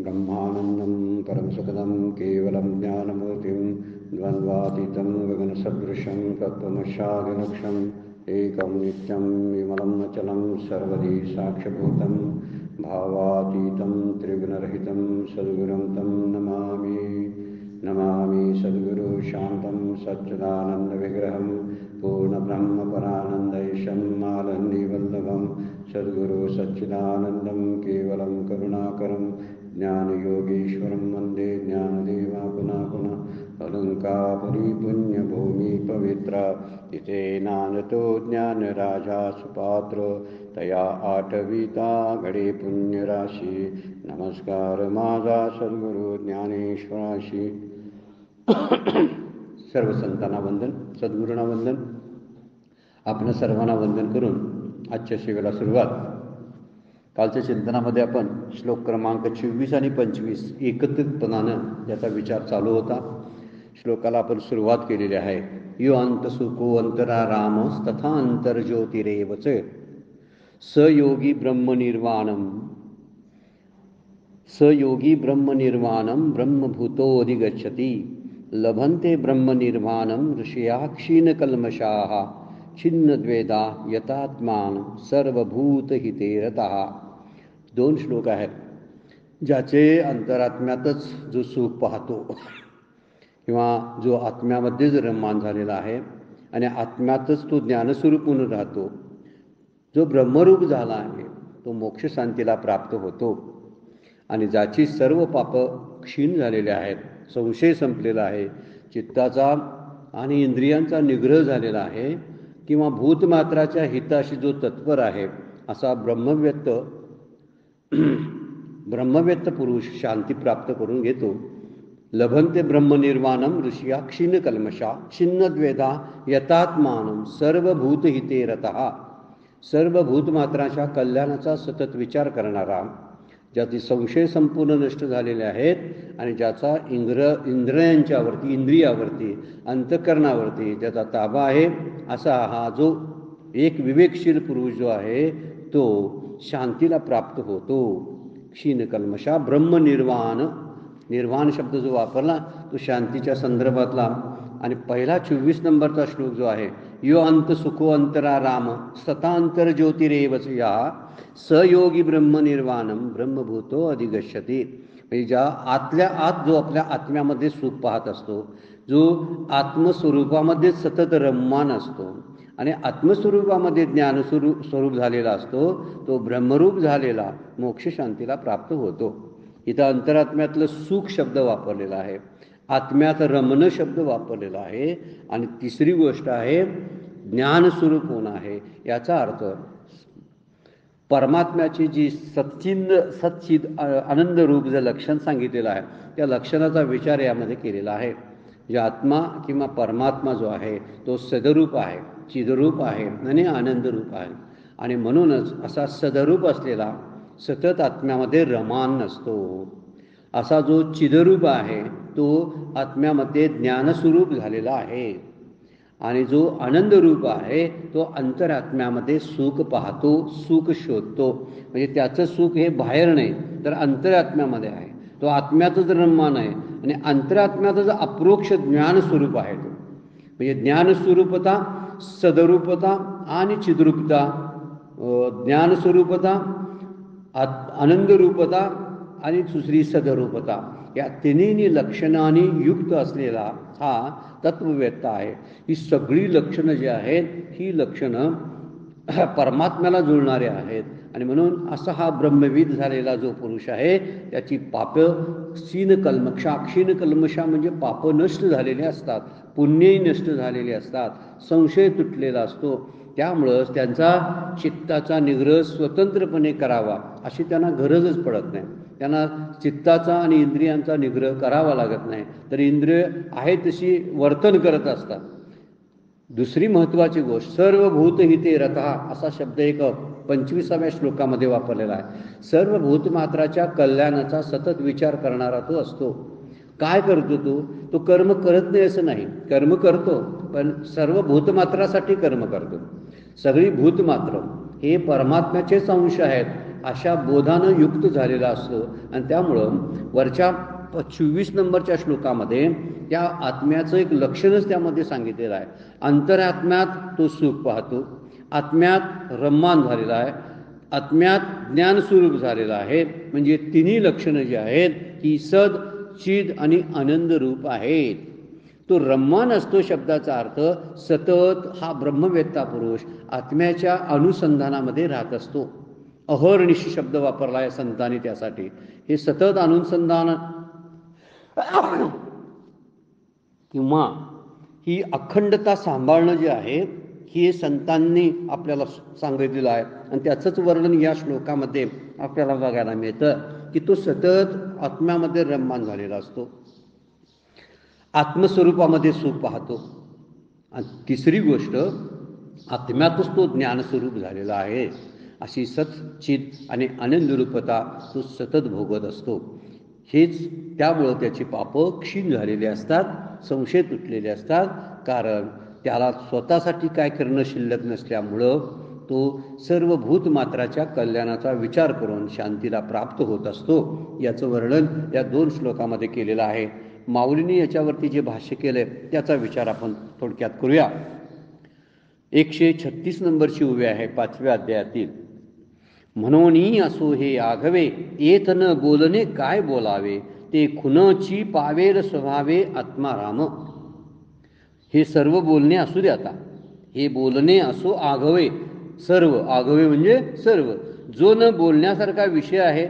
ब्रह्मानन्दं परमसुखदं केवलं ज्ञानमूर्तिं द्वन्द्वातीतं गगनसदृशं तत्त्वमस्यादिलक्ष्यम् एकं नित्यं विमलं अचलं सर्वदी साक्ष्यभूतं भावातीतं त्रिगुणरहितं सद्गुरुं तं नमामि सद्गुरु शान्तं सच्चिदानन्दविग्रहं पूर्णब्रह्मपरानन्दैशं मालन्निवल्लभं सद्गुरु सच्चिदानन्दं केवलं करुणाकरं ज्ञानयोगीश्वरं वन्दे ज्ञानदेवा पुनः अलङ्कापुरी पुण्यभूमि पवित्रा तिथे नानतो ज्ञानराजा सुपात्र तया आठविता घडे पुण्यराशी नमस्कार माझा सद्गुरु ज्ञानेश्वराशी. सर्व संतांना वंदन, सद्गुरूंना वंदन. आपण सर्वांना वंदन करून आजच्या सेवेला सुरुवात. कालच्या चिंतनामध्ये आपण श्लोक क्रमांक 26 आणि 25 एकत्रितपणानं याचा विचार चालू होता. श्लोकाला आपण सुरुवात केलेली आहे. यो अंत सुखो अंतरा रामस तथा अंतर्ज्योतिरेवच सयोगी ब्रह्मनिर्वाणम ब्रह्मभूतोऽधिगच्छति लभन्ते ब्रह्मनिर्वाणम ऋषया क्षीणकल्मषाः छिन्नद्वेधा यतात्मान सर्वभूतहिते रतः. 2 श्लोक आहेत. ज्याचे अंतरात्म्यातच जो सुख पाहतो किंवा जो आत्म्यामध्येच रममान झालेला आहे आणि आत्म्यातच तो ज्ञानस्वरूप म्हणून राहतो, जो ब्रह्मरूप झाला आहे तो मोक्ष शांतीला प्राप्त होतो. आणि ज्याची सर्व पापं क्षीण झालेले आहेत, संशय संपलेला आहे, चित्ताचा आणि इंद्रियांचा निग्रह झालेला आहे किंवा भूतमात्राच्या हिताशी जो तत्पर आहे असा ब्रह्मव्यक्त पुरुष शांती प्राप्त करून घेतो. लभन्ते ब्रह्मनिर्वाणम ऋषिया क्षीणकल्मषा छिन्नद्वेधा यतात्मानं सर्वभूतहिते रतः. सर्व भूतमात्राच्या कल्याणाचा सतत विचार करणारा, ज्याचे संशय संपूर्ण नष्ट झालेले आहेत आणि ज्याचा इंद्रियावरती अंतःकरणावरती ज्याचा ताबा आहे, असा हा जो एक विवेकशील पुरुष जो आहे तो शांतीला प्राप्त होतो. क्षीणकल्मषा निर्वाण शब्द जो वापरला तो शांतीच्या संदर्भातला. आणि पहिला 24 नंबरचा श्लोक जो आहे, यो अंत सुखो अंतरा राम सतांतर्ज्योतिरेवच या सयोगी ब्रह्मनिर्वाणम ब्रह्मभूतो अधिगच्छति. म्हणजे ज्या आतल्या आत जो आपल्या आत्म्यामध्ये सुख पाहत असतो, जो आत्मस्वरूपामध्ये सतत रममान असतो आणि आत्मस्वरूपामध्ये ज्ञानस्वरूप झालेला असतो, तो ब्रह्मरूप झालेला मोक्ष शांतीला प्राप्त होतो. इथं अंतरात्म्यातलं सुख शब्द वापरलेला आहे, आत्म्यात रमण शब्द वापरलेला आहे आणि तिसरी गोष्ट आहे ज्ञानस्वरूप होणं आहे. याचा अर्थ परमात्म्याची जी सच्चिद आनंद रूप जे लक्षण सांगितलेलं आहे त्या लक्षणाचा विचार यामध्ये केलेला आहे. जे आत्मा किंवा परमात्मा जो आहे तो सदरूप आहे, चिदरूप आहे आणि आनंदरूप आहे. आणि म्हणूनच असा सदरूप असलेला सतत आत्म्यामध्ये रमान नसतो. असा जो चिदरूप आहे तो आत्म्यामध्ये ज्ञानस्वरूप झालेला आहे. आणि जो आनंदरूप आहे तो अंतरात्म्यामध्ये सुख पाहतो, सुख शोधतो. म्हणजे त्याचं सुख हे बाहेर नाही तर अंतरात्म्यामध्ये आहे. तो आत्म्यातच रममान आहे आणि अंतरात्म्यातच अप्रोक्ष ज्ञानस्वरूप आहे. तो म्हणजे ज्ञानस्वरूपता, सदरूपता आणि चिद्रूपता, ज्ञानस्वरूपता, आनंदरूपता आणि दुसरी सदरूपता, या तिन्ही लक्षणांनी युक्त असलेला हा तत्ववेत्ता आहे. ही सगळी लक्षणं जी आहेत ही लक्षणं परमात्म्याला जुळणारे आहेत. आणि म्हणून असा हा ब्रह्मविद झालेला जो पुरुष आहे त्याची पापं क्षीणकल्मषा म्हणजे पापं नष्ट झालेले असतात, पुण्यही नष्ट झालेले असतात, संशय तुटलेला असतो. त्यामुळंच त्यांचा चित्ताचा निग्रह स्वतंत्रपणे करावा अशी त्यांना गरजच पडत नाही. त्यांना चित्ताचा आणि इंद्रियांचा निग्रह करावा लागत नाही, तर इंद्रिय आहे तशी वर्तन करत असतात. दुसरी महत्त्वाची गोष्ट, सर्वभूतहिते रतः असा शब्द एक 25व्या श्लोकामध्ये वापरलेला आहे. सर्व भूतमात्राच्या कल्याणाचा सतत विचार करणारा तो असतो. काय करतो तो कर्म करत नाही असं नाही, कर्म करतो पण सर्व भूतमात्रासाठी कर्म करतो. सगळी भूतमात्र हे परमात्म्याचेच अंश आहेत अशा बोधानं युक्त झालेला असतो. आणि त्यामुळं वरच्या 24 नंबरच्या श्लोकामध्ये त्या आत्म्याचं एक लक्षणच त्यामध्ये सांगितलेलं आहे. अंतरात्म्यात तो सुख पाहतो, आत्म्यात रम्मान झालेला आहे, आत्म्यात ज्ञानस्वरूप झालेला आहे. म्हणजे तिन्ही लक्षणं जी आहेत ही सद, चिद आणि आनंद रूप आहेत. तो रम्मान असतो शब्दाचा अर्थ सतत हा ब्रह्मवेत्ता पुरुष आत्म्याच्या अनुसंधानामध्ये राहत असतो. अहर्निश शब्द वापरला आहे संतांनी त्यासाठी. हे सतत अनुसंधान किंवा ही अखंडता सांभाळणं जे आहे हे संतांनी आपल्याला सांगितलेलं आहे. आणि त्याचंच वर्णन या श्लोकामध्ये आपल्याला बघायला मिळतं की तो सतत आत्म्यामध्ये रममान झालेला असतो, आत्मस्वरूपामध्ये सुख पाहतो. आणि तिसरी गोष्ट, आत्म्यातच तो ज्ञानस्वरूप झालेला आहे. अशी सच्चित आणि आनंदरूपता तो सतत भोगत असतो. हेच त्यामुळं त्याची पापं क्षीण झालेली असतात, संशय तुटलेले असतात. कारण त्याला स्वतःसाठी काय करणं शिल्लक नसल्यामुळं तो सर्व भूतमात्राच्या कल्याणाचा विचार करून शांतीला प्राप्त होत असतो. याचं वर्णन या 2 श्लोकामध्ये केलेलं आहे. माऊलींनी याच्यावरती जे भाष्य केलंय त्याचा विचार आपण थोडक्यात करूया. 136 नंबरची उभी आहे 5व्या अध्यायातील. म्हणून असो हे आघवे, येत न बोलणे काय बोलावे, ते खुनची पावेल स्वभावे आत्माराम. हे सर्व बोलणे असू दे. आता हे बोलणे असो आघवे, सर्व आघवे म्हणजे सर्व, जो न बोलण्यासारखा विषय आहे.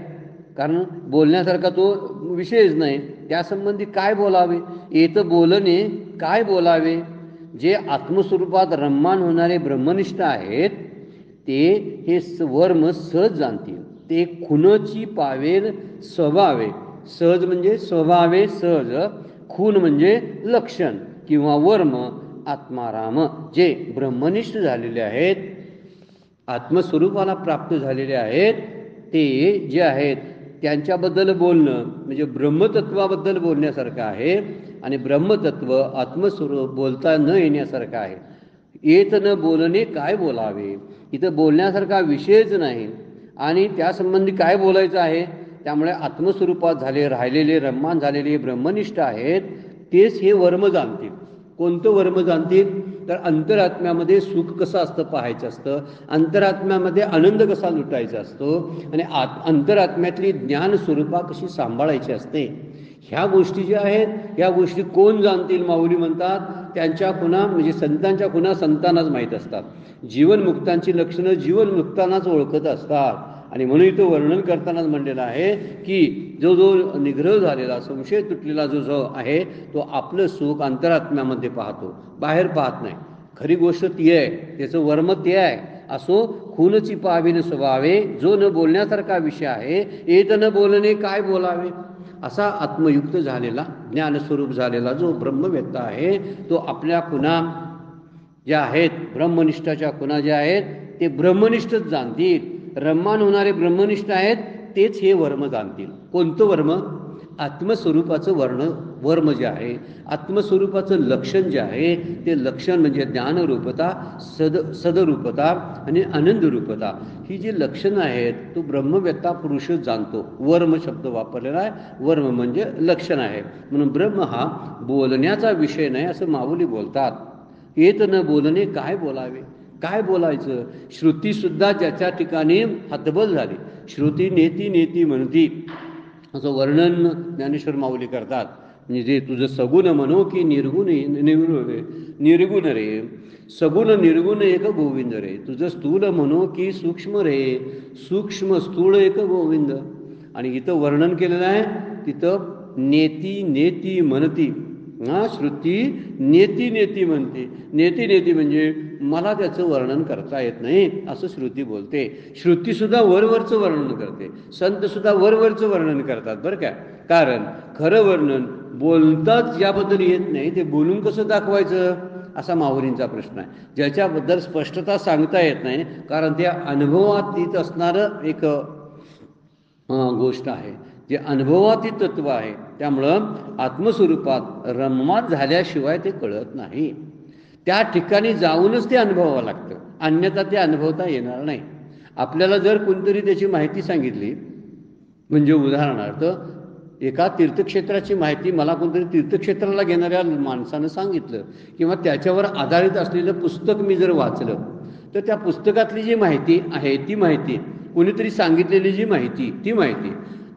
कारण बोलण्यासारखा तो विषयच नाही, त्यासंबंधी काय बोलावे. येत बोलणे काय बोलावे. जे आत्मस्वरूपात रम्मान होणारे ब्रह्मनिष्ठ आहेत ते हे वर्म सहज जाणतील. ते खुनची पावेल स्वभावे, सहज म्हणजे स्वभावे सहज, खून म्हणजे लक्षण किंवा वर्म आत्माराम. जे ब्रह्मनिष्ठ झालेले आहेत, आत्मस्वरूपाला प्राप्त झालेले आहेत, ते जे आहेत त्यांच्याबद्दल बोलणं म्हणजे ब्रह्मतत्वाबद्दल बोलण्यासारखं आहे. आणि ब्रह्मतत्व आत्मस्वरूप बोलता न येण्यासारखं आहे. येत न बोलणे काय बोलावे, इथं बोलण्यासारखा विषयच नाही आणि त्यासंबंधी काय बोलायचं आहे. त्यामुळे आत्मस्वरूपात राहिलेले रम्मान झालेले ब्रह्मनिष्ठ आहेत तेच हे वर्म जाणतील. कोणतं वर्म जाणतील तर अंतरात्म्यामध्ये सुख कसं असतं पाहायचं असतं, अंतरात्म्यामध्ये आनंद कसा लुटायचा असतो आणि अंतरात्म्यातली ज्ञानस्वरूपा कशी सांभाळायची असते. ह्या गोष्टी ज्या आहेत ह्या गोष्टी कोण जाणतील. माऊली म्हणतात त्यांच्या खुणा म्हणजे संतांच्या खुणा संतांनाच माहीत असतात. जीवनमुक्तांची लक्षणं जीवनमुक्तांनाच ओळखत असतात. आणि म्हणून इथं वर्णन करतानाच म्हणलेलं आहे की जो निग्रह झालेला संशय तुटलेला जो आहे तो आपलं सुख अंतरात्म्यामध्ये पाहतो, बाहेर पाहत नाही. खरी गोष्ट ती आहे, त्याचं वर्म ते आहे. असो खूनची पावेल स्वभावे, जो न बोलण्यासारखा विषय आहे. येत न बोलणे काय बोलावे. असा आत्मयुक्त झालेला ज्ञानस्वरूप झालेला जो ब्रह्मवेत्ता आहे तो आपल्या खुणा ज्या आहेत ब्रह्मनिष्ठाच्या खुणा ज्या आहेत ते ब्रह्मनिष्ठच जाणतील. रम्मान होणारे ब्रह्मनिष्ठ आहेत तेच हे वर्म जाणतील. कोणतं वर्म. आत्मस्वरूपाचं वर्म जे आहे, आत्मस्वरूपाचं लक्षण जे आहे ते लक्षण म्हणजे ज्ञानरूपता, सदरूपता आणि आनंदरूपता. ही जी लक्षणं आहेत तो ब्रह्मवेत्ता पुरुषच जाणतो. वर्म शब्द वापरलेला आहे. वर्म म्हणजे लक्षण आहे. म्हणून ब्रह्म हा बोलण्याचा विषय नाही असं माऊली बोलतात. येत न बोलणे काय बोलावे. काय बोलायचं. श्रुतीसुद्धा ज्याच्या ठिकाणी हतबल झाली, श्रुती नेती नेती म्हणती असं वर्णन ज्ञानेश्वर माऊली करतात. म्हणजे जे तुझं सगुण म्हणो की निर्गुण निर्गुण रे, सगुण निर्गुण एक गोविंद रे. तुझं स्थूल म्हणो की सूक्ष्म रे, सूक्ष्म स्थूळ एक गोविंद. आणि इथं वर्णन केलेलं आहे तिथं नेती नेती म्हणती. श्रुती नेती नेती म्हणते. नेती नेती म्हणजे मला त्याचं वर्णन करता येत नाही असं श्रुती बोलते. श्रुतीसुद्धा वरवरचं वर्णन करते, संतसुद्धा वरवरचं वर्णन करतात बरं का. कारण खरं वर्णन बोलताच ज्याबद्दल येत नाही ते बोलून कसं दाखवायचं असा माऊलींचा प्रश्न आहे. ज्याच्याबद्दल स्पष्टता सांगता येत नाही कारण त्या अनुभवातीत असणारं एक गोष्ट आहे, जे अनुभवातीत तत्व आहे. त्यामुळं आत्मस्वरूपात रममान झाल्याशिवाय ते कळत नाही. त्या ठिकाणी जाऊनच ते अनुभवावं लागतं, अन्यथा ते अनुभवता येणार नाही. आपल्याला जर कोणतरी त्याची माहिती सांगितली, म्हणजे उदाहरणार्थ एका तीर्थक्षेत्राची माहिती मला कोणतरी तीर्थक्षेत्राला घेणाऱ्या माणसानं सांगितलं किंवा त्याच्यावर आधारित असलेलं पुस्तक मी जर वाचलं, तर त्या पुस्तकातली जी माहिती आहे ती माहिती, कोणीतरी सांगितलेली जी माहिती ती माहिती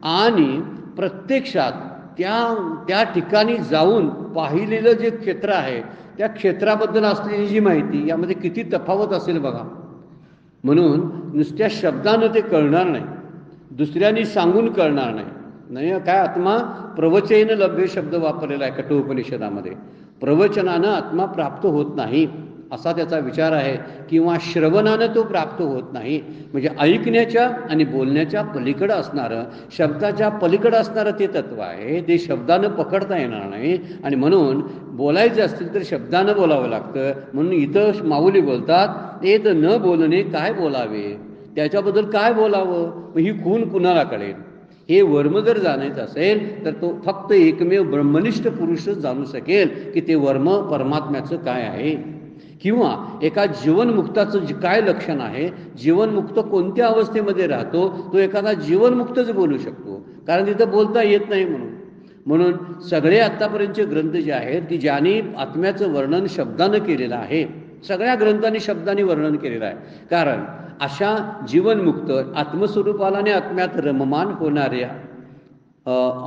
आणि प्रत्यक्षात त्या ठिकाणी जाऊन पाहिलेलं जे क्षेत्र आहे त्या क्षेत्राबद्दल असलेली जी माहिती, यामध्ये किती तफावत असेल बघा. म्हणून नुसत्या शब्दानं ते कळणार नाही, दुसऱ्यांनी सांगून कळणार नाही. नाही काय आत्मा प्रवचन लभ्य शब्द वापरलेला आहे कठोपनिषदामध्ये. प्रवचनानं आत्मा प्राप्त होत नाही असा त्याचा विचार आहे, किंवा श्रवणानं तो प्राप्त होत नाही. म्हणजे ऐकण्याच्या आणि बोलण्याच्या पलीकडं असणारं, शब्दाच्या पलीकडं असणारं ते तत्व आहे, ते शब्दानं पकडता येणार नाही. आणि म्हणून बोलायचं असतील तर शब्दानं बोलावं लागतं. म्हणून इथं माऊली बोलतात, ते तर न बोलणे काय बोलावे, त्याच्याबद्दल काय बोलावं, ही खून कुणाला कळेल. हे वर्म जर जाणायचं असेल तर तो फक्त एकमेव ब्रह्मनिष्ठ पुरुषच जाणू शकेल की ते वर्म परमात्म्याचं काय आहे, किंवा एका जीवनमुक्ताचं काय लक्षण आहे, जीवनमुक्त कोणत्या अवस्थेमध्ये राहतो, तो एखादा जीवनमुक्तच बोलू शकतो, कारण तिथं बोलता येत नाही. म्हणून सगळे आत्तापर्यंतचे ग्रंथ जे आहेत की ज्यांनी आत्म्याचं वर्णन शब्दानं केलेलं आहे, सगळ्या ग्रंथांनी शब्दांनी वर्णन केलेलं आहे. कारण अशा जीवनमुक्त आत्मस्वरूपाला आणि आत्म्यात रममान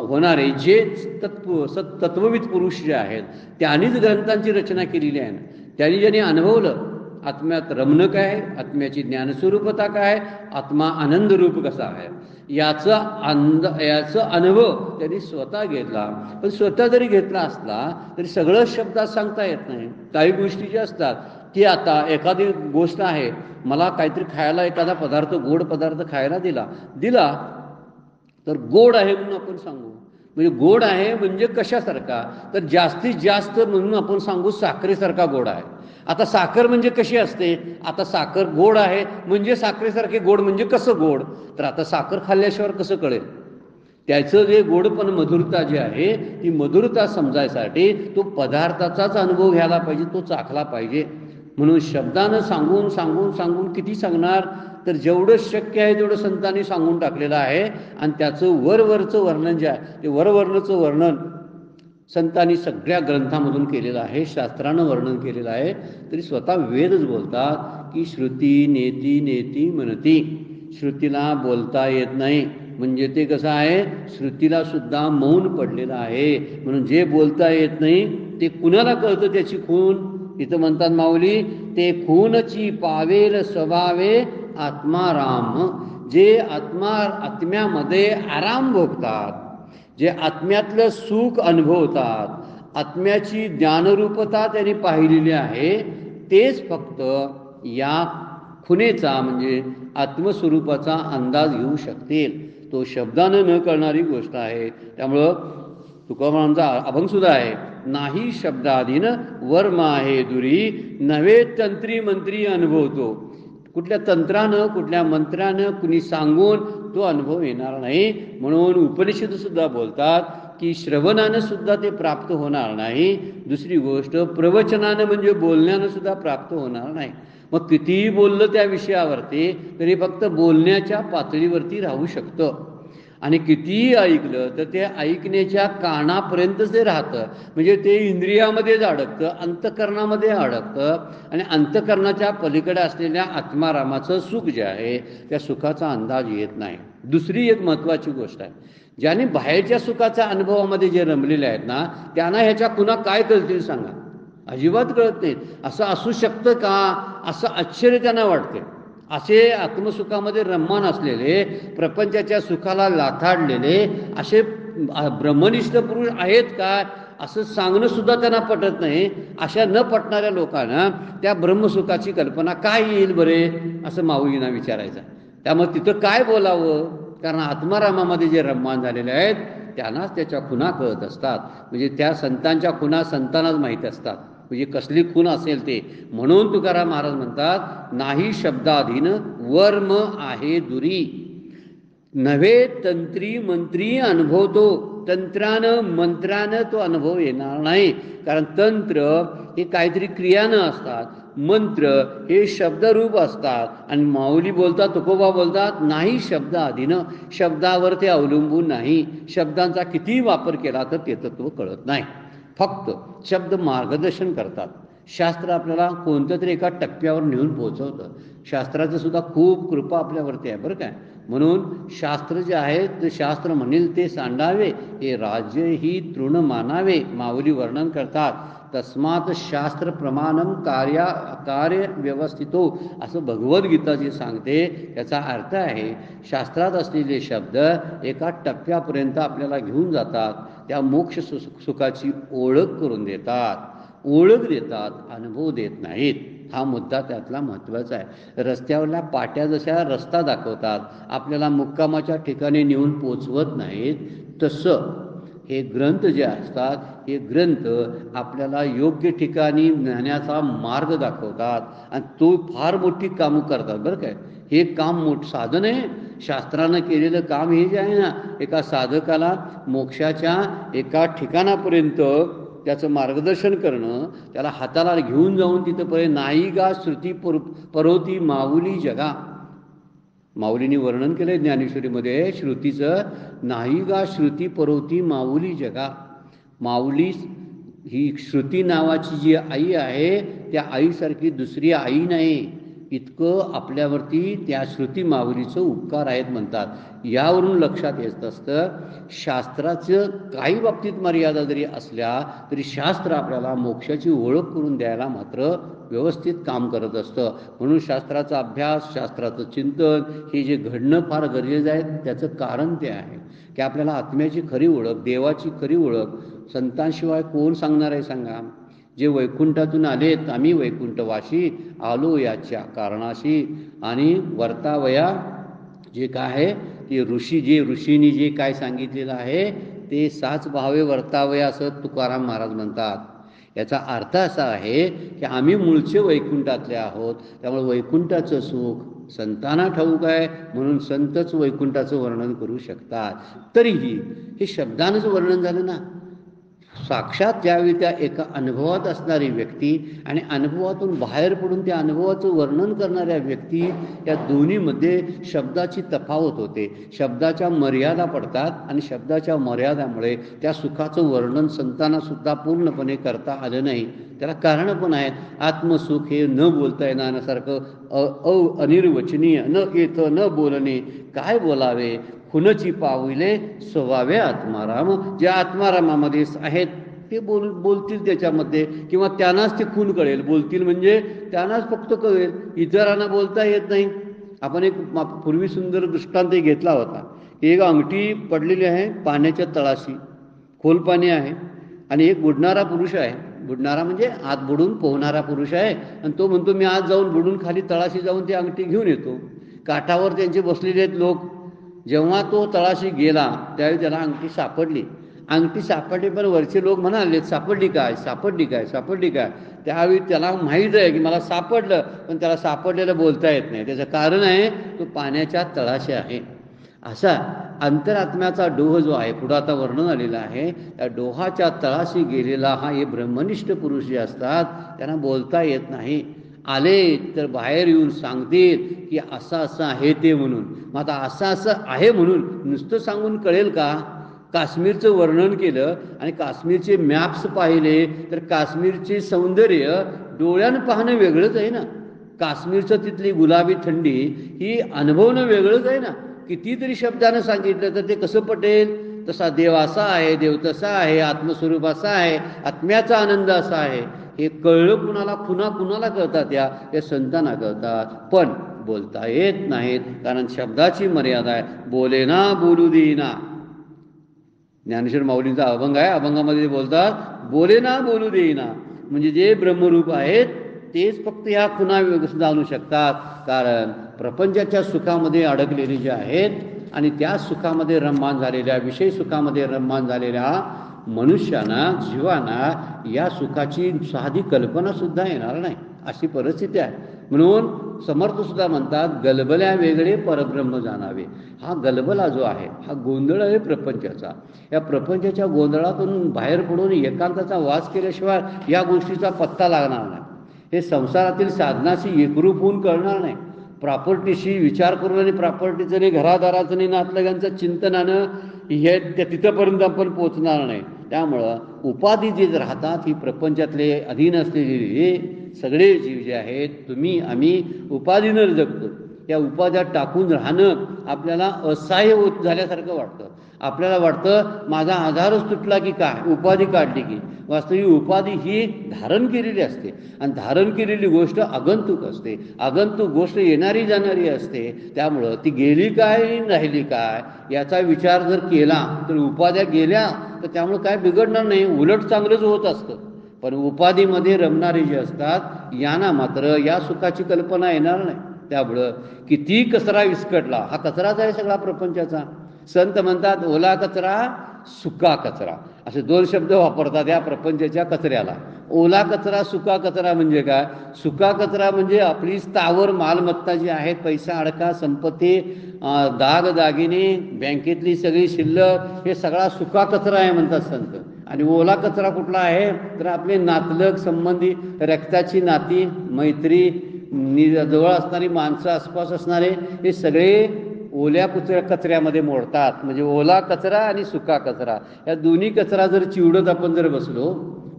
होणारे जे तत्वविद पुरुष जे आहेत त्यांनीच ग्रंथांची रचना केलेली आहे. त्यांनी ज्यांनी अनुभवलं आत्म्यात रमणं काय, आत्म्याची ज्ञानस्वरूपता काय, आत्मा आनंद रूप कसा आहे, याचा अनुभव त्यांनी स्वतः घेतला. पण स्वतः जरी घेतला असला तरी सगळं शब्दात सांगता येत नाही. काही गोष्टी ज्या असतात की आता एखादी गोष्ट आहे, मला काहीतरी खायला एखादा पदार्थ, गोड पदार्थ खायला दिला तर गोड आहे म्हणून आपण सांगू. म्हणजे गोड आहे म्हणजे कशासारखा, तर जास्तीत जास्त म्हणून आपण सांगू साखरेसारखा गोड आहे. आता साखर म्हणजे कशी असते, आता साखर गोड आहे म्हणजे साखरेसारखे गोड म्हणजे कसं गोड, तर आता साखर खाल्ल्याशिवाय कसं कळेल. त्याचं जे गोडपण मधुरता जी आहे ती मधुरता समजायसाठी तो पदार्थाचाच अनुभव घ्यायला पाहिजे, तो चाखला पाहिजे. म्हणून शब्दानं सांगून सांगून सांगून किती सांगणार, तर जेवढं शक्य आहे तेवढं संतांनी सांगून टाकलेलं आहे. आणि त्याचं वरवरचं वर्णन जे आहे ते वरवर्णचं वर्णन संतांनी सगळ्या ग्रंथामधून केलेलं आहे, शास्त्रानं वर्णन केलेलं आहे. तरी स्वतः वेदच बोलतात की श्रुती नेती नेती म्हणती. श्रुतीला बोलता येत नाही म्हणजे ते कसं आहे, श्रुतीला सुद्धा मौन पडलेलं आहे. म्हणून जे बोलता येत नाही ते कुणाला कळतं त्याची खून. इथं म्हणतात माऊली, ते खूनची पावेल स्वभावे आत्माराम. जे आत्म्यामध्ये आराम भोगतात, जे आत्म्यातलं सुख अनुभवतात, आत्म्याची ज्ञानरूपता त्यांनी पाहिलेली आहे, तेच फक्त या खुनेचा म्हणजे आत्मस्वरूपाचा अंदाज घेऊ शकतील. तो शब्दानं न कळणारी गोष्ट आहे. त्यामुळं तुकारामांचा अभंगसुद्धा आहे, नाही शब्दाधीन वर्म आहे दुरी, नव्हे तंत्री मंत्री अनुभवतो. कुठल्या तंत्रानं कुठल्या मंत्रानं कुणी सांगून तो अनुभव येणार नाही. म्हणून उपनिषद सुद्धा बोलतात की श्रवणानं सुद्धा ते प्राप्त होणार नाही. दुसरी गोष्ट प्रवचनानं म्हणजे बोलण्यानं सुद्धा प्राप्त होणार नाही. मग कितीही बोललं त्या विषयावरती तरी फक्त बोलण्याच्या पातळीवरती राहू शकतं. आणि कितीही ऐकलं तर ते ऐकण्याच्या कानापर्यंतच ते राहतं. म्हणजे ते इंद्रियामध्येच अडकतं, अंतःकरणामध्ये अडकतं. आणि अंतःकरणाच्या पलीकडे असलेल्या आत्मारामाचं सुख जे आहे त्या सुखाचा अंदाज येत नाही. दुसरी एक महत्त्वाची गोष्ट आहे, ज्यांनी बाहेरच्या सुखाच्या अनुभवामध्ये जे रमलेले आहेत ना, त्यांना ह्याच्या पुन्हा काय कळतील सांगा. अजिबात कळत नाहीत. असं असू शकतं का, असं आश्चर्य त्यांना वाटते. असे आत्मसुखामध्ये रममान असलेले, प्रपंचाच्या सुखाला लाथाडलेले असे ब्रह्मनिष्ठ पुरुष आहेत का, असं सांगणं सुद्धा त्यांना पटत नाही. अशा न पटणाऱ्या लोकांना त्या ब्रह्मसुखाची कल्पना काय येईल बरे, असं माऊलींना विचारायचं. त्यामुळे तिथं काय बोलावं, कारण आत्मारामामध्ये जे रममान झालेले आहेत त्यांनाच त्याच्या खुणा कळत असतात. म्हणजे त्या संतांच्या खुणा संतांनाच माहीत असतात, म्हणजे कसली खून असेल ते. म्हणून तुकाराम महाराज म्हणतात, नाही शब्दाधीन वर्म आहे दुरी, नव्हे तंत्री मंत्री अनुभवतो. तंत्रानं मंत्रानं तो अनुभव येणार नाही. कारण तंत्र हे काहीतरी क्रियानं असतात, मंत्र हे शब्दरूप असतात. आणि माऊली बोलतात, तुकोबा बोलतात, नाही शब्द अधीनं, शब्दावर ते अवलंबून नाही. शब्दांचा कितीही वापर केला तर ते तत्व कळत नाही. फक्त शब्द मार्गदर्शन करतात. शास्त्र आपल्याला कोणत्या तरी एका टप्प्यावर नेऊन पोहोचवतं. शास्त्राचं सुद्धा खूप कृपा आपल्यावरती आहे बरं काय. म्हणून शास्त्र जे आहे ते शास्त्र म्हणेल ते सांडावे, हे राज्य ही तृण मानावे, माऊली वर्णन करतात. तस्मात शास्त्र प्रमाणम कार्य व्यवस्थितो, असं भगवद्गीता जे सांगते. याचा अर्थ आहे शास्त्रात असलेले शब्द एका टप्प्यापर्यंत आपल्याला घेऊन जातात. त्या मोक्ष सुखाची ओळख करून देतात, ओळख देतात, अनुभव देत नाहीत. हा मुद्दा त्यातला महत्त्वाचा आहे. रस्त्यावरल्या पाट्या जशा रस्ता दाखवतात, आपल्याला मुक्कामाच्या ठिकाणी नेऊन पोचवत नाहीत, तसं हे ग्रंथ जे असतात, हे ग्रंथ आपल्याला योग्य ठिकाणी नेण्याचा मार्ग दाखवतात. आणि तो फार मोठी कामं करतात बरं काय. हे काम साधन आहे. शास्त्रानं केलेलं काम हे जे आहे ना, एका साधकाला मोक्षाच्या एका ठिकाणापर्यंत त्याचं मार्गदर्शन करणं, त्याला हाताला घेऊन जाऊन तिथंपर्यंत नाही गा श्रुती परोती माऊली जगा. माऊलींनी वर्णन केलंय ज्ञानेश्वरीमध्ये श्रुतीचं, नाही गा श्रुती परोती माऊली जगा. माऊली ही श्रुती नावाची जी आई आहे, त्या आईसारखी दुसरी आई नाही. इतकं आपल्यावरती त्या श्रुती माऊलीचं उपकार आहेत म्हणतात. यावरून लक्षात येत असतं, शास्त्राचं काही बाबतीत मर्यादा जरी असल्या तरी शास्त्र आपल्याला मोक्षाची ओळख करून द्यायला मात्र व्यवस्थित काम करत असतं. म्हणून शास्त्राचा अभ्यास, शास्त्राचं चिंतन हे जे घडणं फार गरजेचं आहे. त्याचं कारण ते आहे की आपल्याला आत्म्याची खरी ओळख, देवाची खरी ओळख संतांशिवाय कोण सांगणार आहे सांगा. जे वैकुंठातून आलेत, आम्ही वैकुंठवाशी आलो याच्या कारणाशी. आणि वर्तावया जे काय आहे ते ऋषींनी जे काय सांगितलेलं आहे ते साच भावे वर्तावया, असं तुकाराम महाराज म्हणतात. याचा अर्थ असा आहे की आम्ही मूळचे वैकुंठातले आहोत, त्यामुळे वैकुंठाचं सुख संतांना ठाऊक आहे, म्हणून संतच वैकुंठाचं वर्णन करू शकतात. तरीही हे शब्दानंच वर्णन झालं ना. साक्षात ज्यावेळी त्या एका अनुभवात असणारी व्यक्ती आणि अनुभवातून बाहेर पडून त्या अनुभवाचं वर्णन करणाऱ्या व्यक्ती, या दोन्हीमध्ये शब्दाची तफावत होते. शब्दाच्या मर्यादा पडतात आणि शब्दाच्या मर्यादामुळे त्या सुखाचं वर्णन संतांना सुद्धा पूर्णपणे करता आलं नाही. त्याला कारणं पण आहेत. आत्मसुख हे न बोलता येण्यासारखं अनिर्वचनीय, न येतं न बोलणे, काय बोलावे, खुनची पाविले स्वभावे आत्माराम. जे आत्मारामामध्ये आहेत ते बोलतील त्याच्यामध्ये, किंवा त्यांनाच ते खून कळेल. बोलतील म्हणजे त्यांनाच फक्त कळेल, इतरांना बोलता येत नाही. आपण एक पूर्वी सुंदर दृष्टांत घेतला होता. एक अंगठी पडलेली आहे पाण्याच्या तळाशी, खोल पाणी आहे, आणि एक बुडणारा पुरुष आहे. बुडणारा म्हणजे आत बुडून पोहणारा पुरुष आहे. आणि तो म्हणतो मी आज जाऊन बुडून खाली तळाशी जाऊन ती अंगठी घेऊन येतो. काठावर त्यांचे बसलेले आहेत लोक. जेव्हा तो तळाशी गेला त्यावेळी त्याला अंगठी सापडली. अंगठी सापडली, पण वरचे लोक म्हणाले सापडली काय, सापडली काय, सापडली काय. त्यावेळी त्याला माहीत आहे की मला सापडलं, पण त्याला सापडलेलं बोलता येत नाही. त्याचं कारण आहे तो पाण्याच्या तळाशी आहे. असा अंतरात्म्याचा डोह जो आहे, पुढं आता वर्णन आलेलं आहे, त्या डोहाच्या तळाशी गेलेला हा हे ब्रह्मनिष्ठ पुरुष जे असतात त्यांना बोलता येत नाही. आले तर बाहेर येऊन सांगतील की असं असं आहे ते म्हणून. मग आता असं असं आहे म्हणून नुसतं सांगून कळेल का. काश्मीरचं वर्णन केलं आणि काश्मीरचे मॅप्स पाहिले तर काश्मीरचे सौंदर्य डोळ्यानं पाहणं वेगळंच आहे ना. काश्मीरचं तिथली गुलाबी थंडी ही अनुभवणं वेगळंच आहे ना. कितीतरी शब्दानं सांगितलं तर ते कसं पटेल. तसा देव असा आहे, देव तसा आहे, आत्मस्वरूप असा आहे, आत्म्याचा आनंद असा आहे. हे कळलं कुणाला, कुणाला कळतात, या संतांना कळतात, पण बोलता येत नाहीत. कारण शब्दाची मर्यादा आहे. बोले ना बोलू देईना. ज्ञानेश्वर माऊलींचा अभंग आहे. अभंगामध्ये बोलतात बोले ना बोलू देईना. म्हणजे जे ब्रह्मरूप आहेत तेच फक्त या खुणा जाणू शकतात. कारण प्रपंचाच्या सुखामध्ये अडकलेले जे आहेत आणि त्या सुखामध्ये रममाण झालेल्या, विषय सुखामध्ये रममाण झालेल्या मनुष्यांना, जीवांना या सुखाची साधी कल्पना सुद्धा येणार नाही, अशी परिस्थिती आहे. म्हणून समर्थ सुद्धा म्हणतात गलबल्या वेगळे परब्रह्म जाणावे. हा गलबला जो आहे हा गोंधळ आहे प्रपंचाचा. या प्रपंचाच्या गोंधळातून बाहेर पडून एकांताचा वास केल्याशिवाय या गोष्टीचा पत्ता लागणार नाही. हे संसारातील साधनाशी एकरूप होऊन कळणार नाही. प्रॉपर्टीशी विचार करून आणि प्रॉपर्टीचं नाही, घरादाराचं नाही, नातलगांचं चिंतनानं हे तिथंपर्यंत आपण पोचणार नाही. त्यामुळं उपाधी जे राहतात ही प्रपंचातले अधीन असलेले सगळे जीव जे आहेत, तुम्ही आम्ही उपाधीनं जगतो. या उपाध्या टाकून राहणं आपल्याला असहाय्य होत झाल्यासारखं वाटतं. आपल्याला वाटतं माझा आधारच तुटला की काय, उपाधी काढली की. वास्तविक उपाधी ही धारण केलेली असते आणि धारण केलेली गोष्ट आगंतुक असते. आगंतुक गोष्ट येणारी जाणारी असते. त्यामुळं ती गेली काय राहिली काय याचा विचार जर केला तर उपाध्या गेल्या तर त्यामुळं काय बिघडणार नाही, उलट चांगलंच होत असतं. पण उपाधीमध्ये रमणारे जे असतात यांना मात्र या सुखाची कल्पना येणार नाही. त्यामुळं किती कचरा विस्कटला, हा कचराच आहे सगळा प्रपंचाचा. संत म्हणतात ओला कचरा सुका कचरा, असे दोन शब्द वापरतात या प्रपंचाच्या कचऱ्याला. ओला कचरा सुका कचरा म्हणजे काय? सुका कचरा म्हणजे आपली स्थावर मालमत्ता जी आहेत, पैसा अडका संपत्ती, दागदागिने, बँकेतली सगळी शिल्लक, हे सगळा सुका कचरा आहे म्हणतात संत. आणि ओला कचरा कुठला आहे तर आपले नातलग संबंधी, रक्ताची नाती, मैत्री, जवळ असणारी माणसं, आसपास असणारे, हे सगळे ओल्या कचऱ्यामध्ये मोडतात. म्हणजे ओला कचरा आणि सुका कचरा या दोन्ही कचरा जर चिवडत आपण जर बसलो,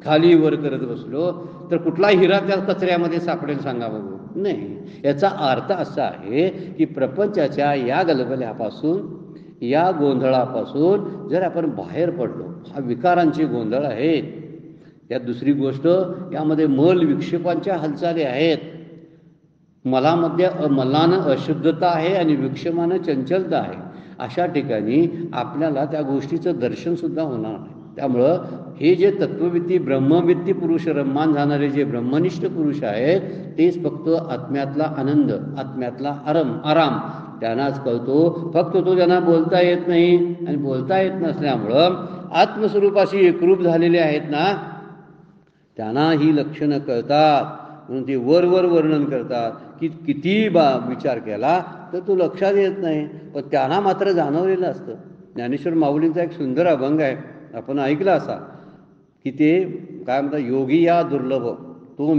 खाली वर करत बसलो, तर कुठला हिरा त्या कचऱ्यामध्ये सापडेल सांगा बघू? नाही. याचा अर्थ असा आहे की प्रपंचाच्या या गलबल्यापासून, या गोंधळापासून जर आपण बाहेर पडलो, हा विकारांचे गोंधळ आहेत. या दुसरी गोष्ट, यामध्ये मल विक्षेपांच्या हालचाली आहेत. मलानं अशुद्धता आहे आणि विक्षमानं चंचलता आहे. अशा ठिकाणी आपल्याला त्या गोष्टीचं दर्शनसुद्धा होणार नाही. त्यामुळं हे जे तत्ववित्ती ब्रह्मवित्ती पुरुष रम्मान जाणारे जे ब्रह्मनिष्ठ पुरुष आहेत, तेच फक्त आत्म्यातला आनंद, आत्म्यातला आराम त्यांनाच कळतो. फक्त तो ज्यांना बोलता येत नाही आणि बोलता येत नसल्यामुळं आत्मस्वरूपाशी एकरूप झालेले आहेत ना, त्यांना ही लक्षणं कळतात. म्हणून ते वर वर्णन करतात की किती विचार केला तर तो लक्षात येत नाही, पण त्यांना मात्र जाणवलेलं असतं. ज्ञानेश्वर माऊलींचा एक सुंदर अभंग आहे, आपण ऐकला असा, की ते काय म्हणतात, योगी या दुर्लभ तो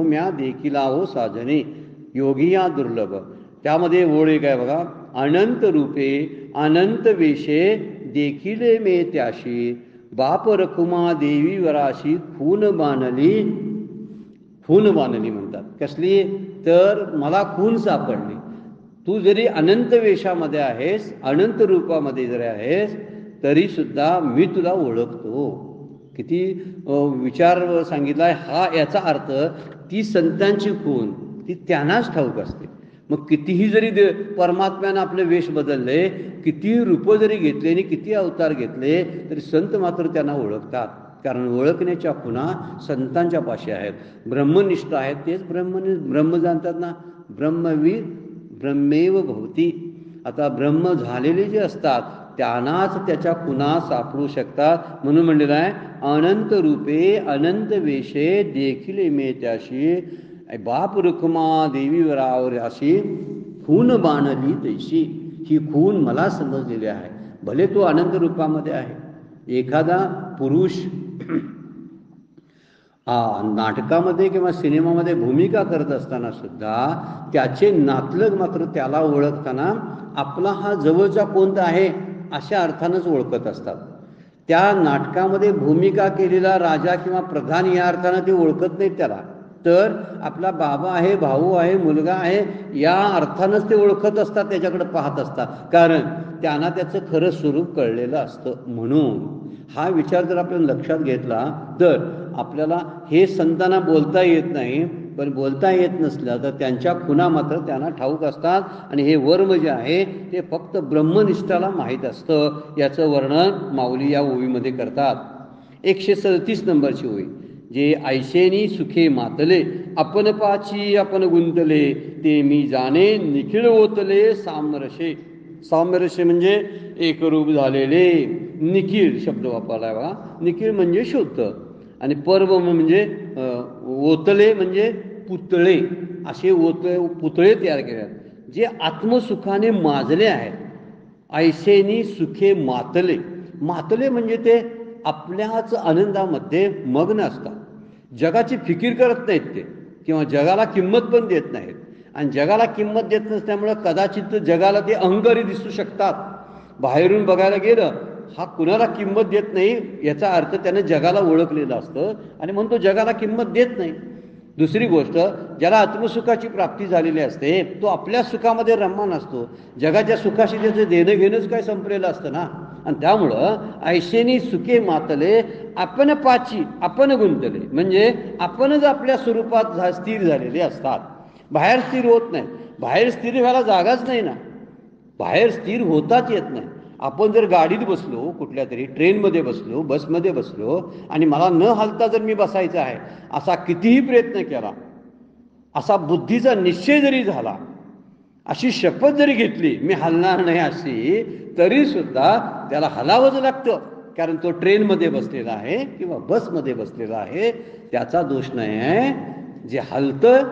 म्या देखिला हो साजने, योगी या दुर्लभ. त्यामध्ये ओळ एक आहे बघा, अनंत रूपे अनंत वेशे देखिले मे त्याशी, बाप रखुमा देवी वराशी खून बाणली म्हणतात. कसली? तर मला खून सापडली. तू जरी अनंत वेशामध्ये आहेस, अनंत रूपामध्ये जरी आहेस, तरी सुद्धा मी तुला ओळखतो. किती विचार सांगितलाय हा. याचा अर्थ ती संतांची खून ती त्यांनाच ठाऊक असते. मग कितीही जरी परमात्म्यानं आपले वेश बदलले, किती रूप जरी घेतले आणि किती अवतार घेतले, तरी संत मात्र त्यांना ओळखतात. कारण ओळखण्याच्या खुणा संतांच्या पाशी आहेत. ब्रह्मनिष्ठ आहेत तेच ब्रह्म जाणतात ना. ब्रह्मेव भवती. आता ब्रह्म झालेले जे असतात त्यांनाच त्याच्या खुणा सापडू शकतात. म्हणून म्हणलेलं आहे, अनंत रूपे अनंत वेशे देखिले मे त्याशी, बाप रुक्मा देवी वरावर अशी खून बाणली तैशी. ही खून मला समजलेली आहे. भले तो अनंत रूपामध्ये आहे. एखादा पुरुष नाटकामध्ये किंवा सिनेमामध्ये भूमिका करत असताना सुद्धा त्याचे नातलग मात्र त्याला ओळखताना आपला हा जवळचा कोणता आहे अशा अर्थानंच ओळखत असतात. त्या नाटकामध्ये भूमिका केलेला राजा किंवा प्रधान या अर्थानं ते ओळखत नाहीत त्याला, तर आपला बाबा आहे, भाऊ आहे, मुलगा आहे या अर्थानंच ते ओळखत असतात, त्याच्याकडे पाहत असतात. कारण त्यांना त्याचं खरं स्वरूप कळलेलं असतं. म्हणून हा विचार जर आपण लक्षात घेतला तर आपल्याला हे संतांना बोलता येत नाही, पण बोलता येत नसलं तर त्यांच्या खुणा मात्र त्यांना ठाऊक असतात. आणि हे वर्म जे आहे ते फक्त ब्रह्मनिष्ठाला माहीत असतं. याचं वर्णन माऊली या ओवीमध्ये करतात. 137 नंबरची ओवी, जे ऐशेनी सुखे मातले, आपण पाची आपण गुंतले, ते मी जाणे निखिळ ओतले सामरशे. सामरशे म्हणजे एकरूप झालेले. निखिळ शब्द वापरलाय बघा. निखिळ म्हणजे शुद्ध आणि पर्व म्हणजे ओतले म्हणजे पुतळे. असे पुतळे तयार केले जे आत्मसुखाने माजले आहेत. ऐशेनी सुखे मातले. मातले म्हणजे ते आपल्याच आनंदामध्ये मग्न असतात. जगाची फिकीर करत नाहीत ते. किंवा जगाला किंमत पण देत नाहीत. आणि जगाला किंमत देत नसल्यामुळं कदाचित जगाला ते अहंकारी दिसू शकतात. बाहेरून बघायला गेलं हा कुणाला किंमत देत नाही याचा अर्थ त्यानं जगाला ओळखलेलं असतं आणि म्हणून तो जगाला किंमत देत नाही. दुसरी गोष्ट, ज्याला आत्मसुखाची प्राप्ती झालेली असते तो आपल्या सुखामध्ये रममान असतो. जगाच्या सुखाशी त्याचं देणं घेणंच काय संपलेलं असतं ना. आणि त्यामुळं ऐशेनी सुखे मातले आपण पाची आपण गुंतले, म्हणजे आपणच आपल्या स्वरूपात स्थिर झालेले असतात. बाहेर स्थिर होत नाही. बाहेर स्थिर व्हायला जागाच नाही ना. बाहेर स्थिर होताच येत नाही. आपण जर गाडीत बसलो, कुठल्या तरी ट्रेनमध्ये बसलो, बसमध्ये बसलो आणि मला न हलता जर मी बसायचं आहे असा कितीही प्रयत्न केला, असा बुद्धीचा निश्चय जरी झाला, अशी शपथ जरी घेतली मी हलणार नाही अशी, तरी सुद्धा त्याला हलावंच लागतं. कारण तो ट्रेनमध्ये बसलेला आहे किंवा बसमध्ये बसलेला आहे. त्याचा दोष नाही आहे. जे हलतं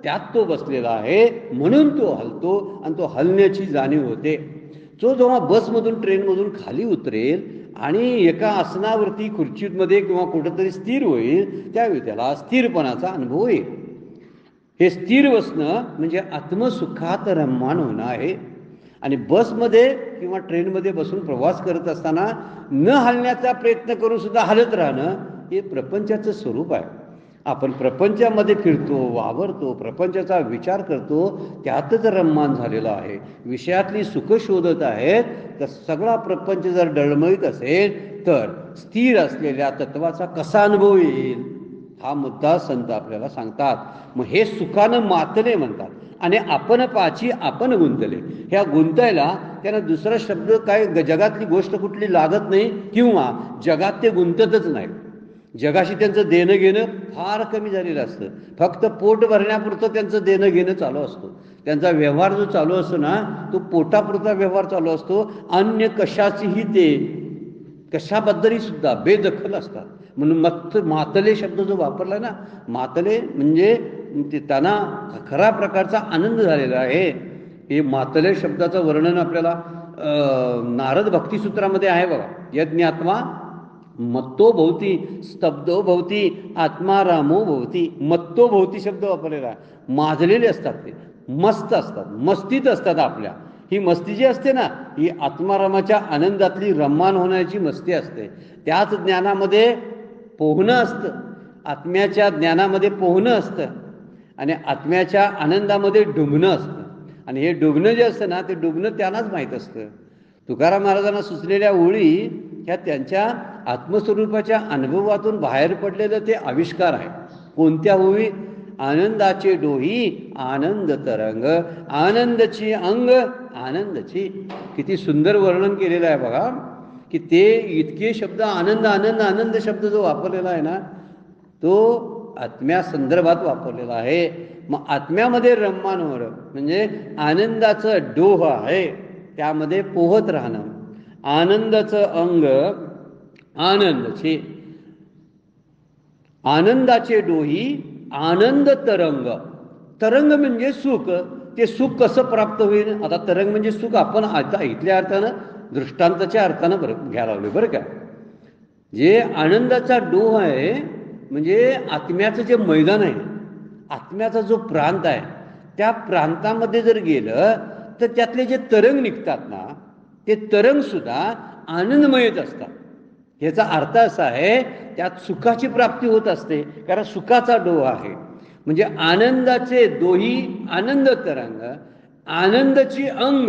त्यात तो बसलेला आहे म्हणून तो हलतो आणि तो हलण्याची जाणीव होते. तो जेव्हा बसमधून ट्रेनमधून खाली उतरेल आणि एका आसनावरती खुर्चीमध्ये किंवा कुठंतरी स्थिर होईल त्यावेळी त्याला स्थिरपणाचा अनुभव येईल. हे स्थिर बसणं म्हणजे आत्मसुखात रममाण होणं आहे. आणि बसमध्ये किंवा ट्रेनमध्ये बसून प्रवास करत असताना न हलण्याचा प्रयत्न करून सुद्धा हलत राहणं हे प्रपंचाचं स्वरूप आहे. आपण प्रपंचामध्ये फिरतो, वावरतो, प्रपंचाचा विचार करतो, त्यातच रममान झालेला आहे. विषयातली सुख शोधत आहेत. तर सगळा प्रपंच जर डळमळीत असेल तर स्थिर असलेल्या तत्वाचा कसा अनुभव येईल हा मुद्दा संत आपल्याला सांगतात. मग हे सुखानं मातले म्हणतात. आणि आपण पाची आपण गुंतले. ह्या गुंतायला त्यांना दुसरा शब्द काय जगातली गोष्ट कुठली लागत नाही किंवा जगात ते गुंततच नाही. जगाशी त्यांचं देणं घेणं फार कमी झालेलं असतं. फक्त पोट भरण्यापुरतं त्यांचं देणं घेणं चालू असतो. त्यांचा व्यवहार जो चालू असतो ना तो पोटापुरता व्यवहार चालू असतो. अन्य कशाचीही ते कशाबद्दलही सुद्धा बेदखल असतात. म्हणून मातले शब्द जो वापरला ना, मातले म्हणजे त्यांना खरा प्रकारचा आनंद झालेला आहे. हे मातले शब्दाचं वर्णन आपल्याला नारद भक्तिसूत्रामध्ये आहे बघा. यज्ञात्मा मत्तो भोवती स्तब्धो भोवती आत्मा रामो भोवती. मत्तो भोवती शब्द वापरलेला आहे. माजलेले असतात, ते मस्त असतात, मस्तीत असतात. आपल्या ही मस्ती जी असते ना ही आत्मारामाच्या आनंदातली रममान होण्याची मस्ती असते. त्याच ज्ञानामध्ये पोहणं असतं. आत्म्याच्या ज्ञानामध्ये पोहणं असतं आणि आत्म्याच्या आनंदामध्ये डुंबणं असतं. आणि हे डुबणं जे असतं ना ते डुबणं त्यांनाच माहीत असतं. तुकाराम महाराजांना सुचलेल्या ओळी ह्या त्यांच्या आत्मस्वरूपाच्या अनुभवातून बाहेर पडलेलं ते आविष्कार आहे. कोणत्या ओळी? आनंदाचे डोही आनंद तरंग, आनंदची अंग आनंदची. किती सुंदर वर्णन केलेलं आहे बघा. की ते इतके शब्द आनंद आनंद आनंद शब्द जो वापरलेला आहे ना तो आत्म्या संदर्भात वापरलेला आहे. मग आत्म्यामध्ये रममान होणं म्हणजे आनंदाचं डोह आहे त्यामध्ये पोहत राहणं. आनंदाचं अंग आनंदचे, आनंदाचे डोही आनंद तरंग. तरंग म्हणजे सुख. ते सुख कसं प्राप्त होईल? आता तरंग म्हणजे सुख आपण आता इथल्या अर्थानं दृष्टांताच्या अर्थानं घ्यायला लागलो बरं का. जे आनंदाचा डोह आहे म्हणजे आत्म्याचं जे मैदान आहे, आत्म्याचा जो प्रांत आहे त्या प्रांतामध्ये जर गेलं तर त्यातले जे तरंग निघतात ना ते तरंग सुद्धा आनंदमयच असतात. याचा अर्थ असा आहे त्यात सुखाची प्राप्ती होत असते कारण सुखाचा डोह आहे. म्हणजे आनंदाचे दोही आनंद तरंग, आनंदाची अंग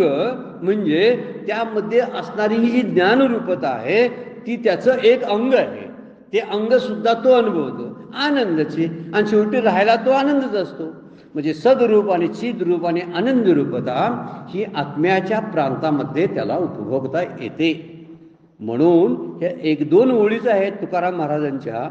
म्हणजे त्यामध्ये असणारी ही जी ज्ञानरूपता आहे ती त्याचं एक अंग आहे. ते अंग सुद्धा तो अनुभवतो आनंदाची. आणि शेवटी राहायला तो आनंदच असतो. म्हणजे सदरूप आणि चिद्रूप आणि आनंद रूपता ही आत्म्याच्या प्रांतामध्ये त्याला उपभोगता येते. म्हणून हे एक दोन ओळीच आहेत तुकाराम महाराजांच्या.